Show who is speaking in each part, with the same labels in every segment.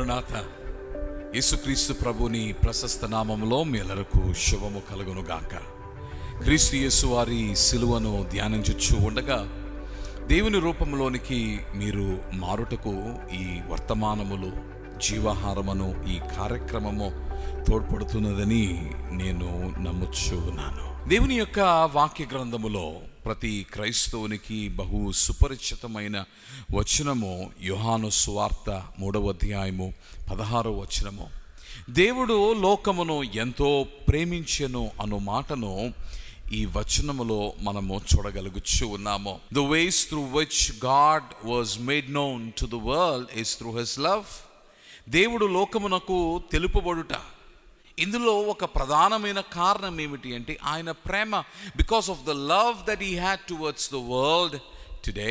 Speaker 1: మరణాత. యేసుక్రీస్తు ప్రభుని ప్రశస్త నామములో మీ అందరకు శుభము కలుగును గాక. క్రీస్తు యేసు వారి సిలువను ధ్యానించుచు ఉండగా దేవుని రూపంలోనికి మీరు మారుటకు ఈ వర్తమానములు జీవాహారమును ఈ కార్యక్రమము తోడ్పడుతున్నదని నేను నమ్ముచు ఉన్నాను. దేవుని యొక్క వాక్య గ్రంథములో ప్రతి క్రైస్తవునికి బహు సుపరిచితమైన వచనము యోహాను సువార్త 3వ అధ్యాయము 16వ వచనము. దేవుడు లోకమును ఎంతో ప్రేమించెను అను మాటను ఈ వచనములో మనము చూడగలుగుచు ఉన్నాము. The ways through which God was made known to the world is through his love. దేవుడు లోకమునకు తెలుపబడుట, ఇందులో ఒక ప్రధానమైన కారణం ఏమిటి అంటే ఆయన ప్రేమ. Because of the love that he had towards the world, today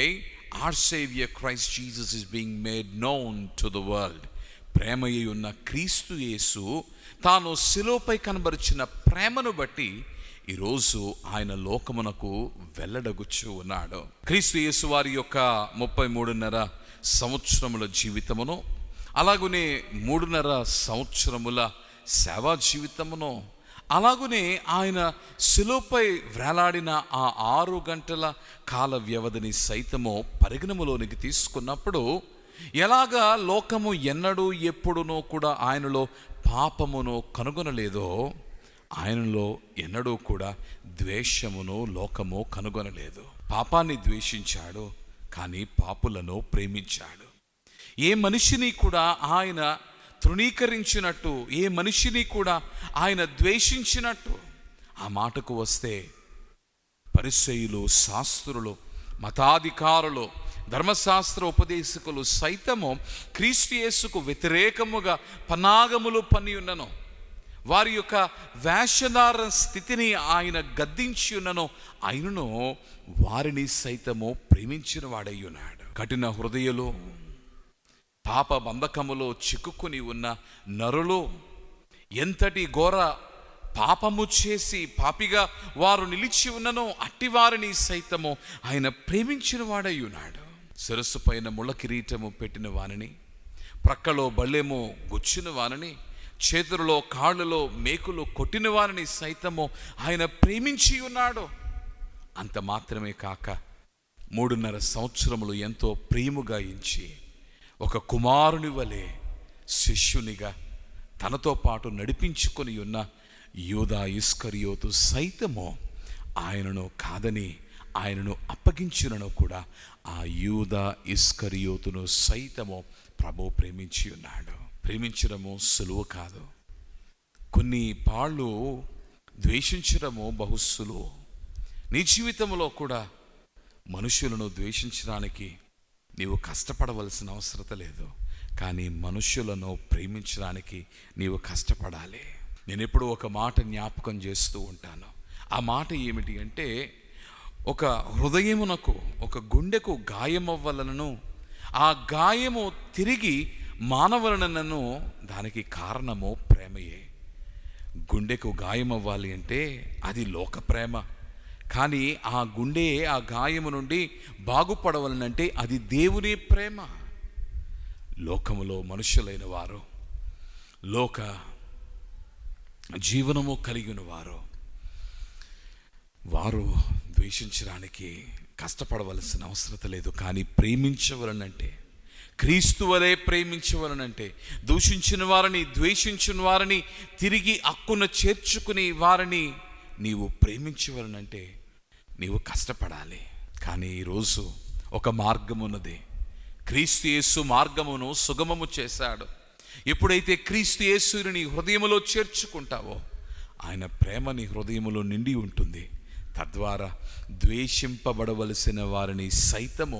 Speaker 1: our Savior Christ Jesus is being made known to the world. ప్రేమయ్య ఉన్న క్రీస్తు యేసు తాను శిలువపై కనబరిచిన ప్రేమను బట్టి ఈరోజు ఆయన లోకమునకు వెల్లడగుచ్చు ఉన్నాడు. క్రీస్తు యేసు వారి యొక్క 33.5 సంవత్సరముల జీవితమును, అలాగునే 3.5 సంవత్సరముల సేవా జీవితమును, అలాగునే ఆయన శిలువపై వ్రేలాడిన ఆ 6 గంటల కాల వ్యవధిని సైతము పరిగణములోనికి తీసుకున్నప్పుడు ఎలాగా లోకము ఎన్నడూ ఎప్పుడునో కూడా ఆయనలో పాపమును కనుగొనలేదో, ఆయనలో ఎన్నడూ కూడా ద్వేషమును లోకము కనుగొనలేదు. పాపాన్ని ద్వేషించాడు, కానీ పాపులను ప్రేమించాడు. ఏ మనిషిని కూడా ఆయన తృణీకరించినట్టు, ఏ మనిషిని కూడా ఆయన ద్వేషించినట్టు, ఆ మాటకు వస్తే పరిసయ్యులు, శాస్త్రులు, మతాధికారులు, ధర్మశాస్త్ర ఉపదేశకులు సైతము క్రీస్తు యేసుకు వ్యతిరేకముగా పన్నాగములు పన్ని ఉన్నను, వారి యొక్క వేషధార స్థితిని ఆయన గద్దించి ఉన్నను, ఆయనను వారిని సైతము ప్రేమించిన వాడై ఉన్నాడు. కఠిన హృదయులు, పాప బంధకములో చిక్కుకుని ఉన్న నరులు, ఎంతటి ఘోర పాపము చేసి పాపిగా వారు నిలిచి ఉన్ననో అట్టి వారిని సైతము ఆయన ప్రేమించిన వాడై ఉన్నాడు. శిరస్సు పైన ముళ్ళ కిరీటము పెట్టిన వానిని, ప్రక్కలో బళ్ళెము గుచ్చిన వానిని, చేతులలో కాళ్ళలో మేకులు కొట్టిన వారిని సైతము ఆయన ప్రేమించి ఉన్నాడు. అంత మాత్రమే కాక 3.5 సంవత్సరములు ఎంతో ప్రేమగా ఎంచి ఒక కుమారుని వలె శిష్యునిగా తనతో పాటు నడిపించుకొని ఉన్న యూదా ఇస్కరియోతు సైతము ఆయనను కాదని ఆయనను అప్పగించినను కూడా ఆ యూదా ఇస్కరియోతును సైతము ప్రభు ప్రేమించి ఉన్నాడు. ప్రేమించడము సులువు కాదు, కొన్ని పాళ్ళు ద్వేషించడము బహు సులువు. నీ జీవితంలో కూడా మనుషులను ద్వేషించడానికి నీవు కష్టపడవలసిన అవసరం లేదు, కానీ మనుషులను ప్రేమించడానికి నీవు కష్టపడాలి. నేను ఎప్పుడు ఒక మాట జ్ఞాపకం చేస్తూ ఉంటాను. ఆ మాట ఏమిటి అంటే, ఒక హృదయమునకు, ఒక గుండెకు గాయమవ్వలనను, ఆ గాయము తిరిగి మానవలనను, దానికి కారణము ప్రేమయే. గుండెకు గాయమవ్వాలి అంటే అది లోక ప్రేమ, కానీ ఆ గుండె ఆ గాయము నుండి బాగుపడవలనంటే అది దేవుని ప్రేమ. లోకములో మనుషులైన వారు, లోక జీవనము కలిగిన వారు ద్వేషించడానికి కష్టపడవలసిన అవసరం లేదు, కానీ ప్రేమించవలనంటే, క్రీస్తు వలె ప్రేమించవలనంటే, దూషించిన వారిని, ద్వేషించిన వారిని తిరిగి హక్కున చేర్చుకుని వారిని నీవు ప్రేమించవలనంటే నీవు కష్టపడాలి. కానీ ఈరోజు ఒక మార్గం ఉన్నది. క్రీస్తు యేసు మార్గమును సుగమము చేశాడు. ఎప్పుడైతే క్రీస్తు యేసుని నీ హృదయములో చేర్చుకుంటావో ఆయన ప్రేమ నీ హృదయములో నిండి ఉంటుంది. తద్వారా ద్వేషింపబడవలసిన వారిని సైతము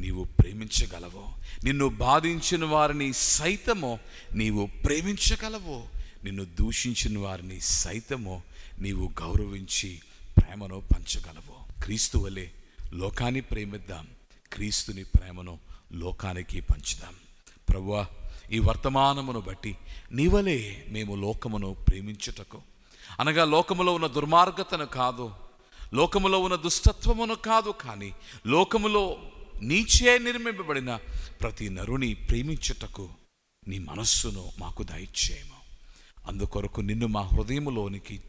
Speaker 1: నీవు ప్రేమించగలవు. నిన్ను బాధించిన వారిని సైతము నీవు ప్రేమించగలవు. నిన్ను దూషించిన వారిని సైతము నీవు గౌరవించి ప్రేమను పంచగలవు. క్రీస్తు వలె లోకాన్ని ప్రేమిద్దాం, క్రీస్తుని ప్రేమను లోకానికి పంచుదాం. ప్రభువా, ఈ వర్తమానమును బట్టి నీ వలె మేము లోకమును ప్రేమించుటకు, అనగా లోకములో ఉన్న దుర్మార్గతను కాదు, లోకములో ఉన్న దుష్టత్వమును కాదు, కానీ లోకములో నీచే నిర్మింపబడిన ప్రతి నరుని ప్రేమించుటకు నీ మనస్సును మాకు దయచేయము. అందుకొరకు నిన్ను మా హృదయములోనికి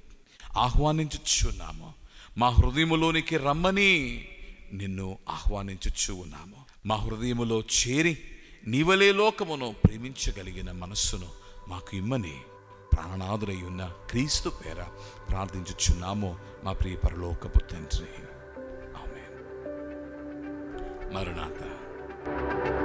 Speaker 1: ఆహ్వానించుచున్నాము. మా హృదయములోనికి రమ్మని నిన్ను ఆహ్వానించుచు ఉన్నాము. మా హృదయములో చేరి నీవలే లోకమును ప్రేమించగలిగిన మనస్సును మాకు ఇమ్మని ప్రాణనాథుడై ఉన్న క్రీస్తు పేర ప్రార్థించుచున్నాము మా ప్రియ పరలోకపు తండ్రి. ఆమేన్. మరణాత.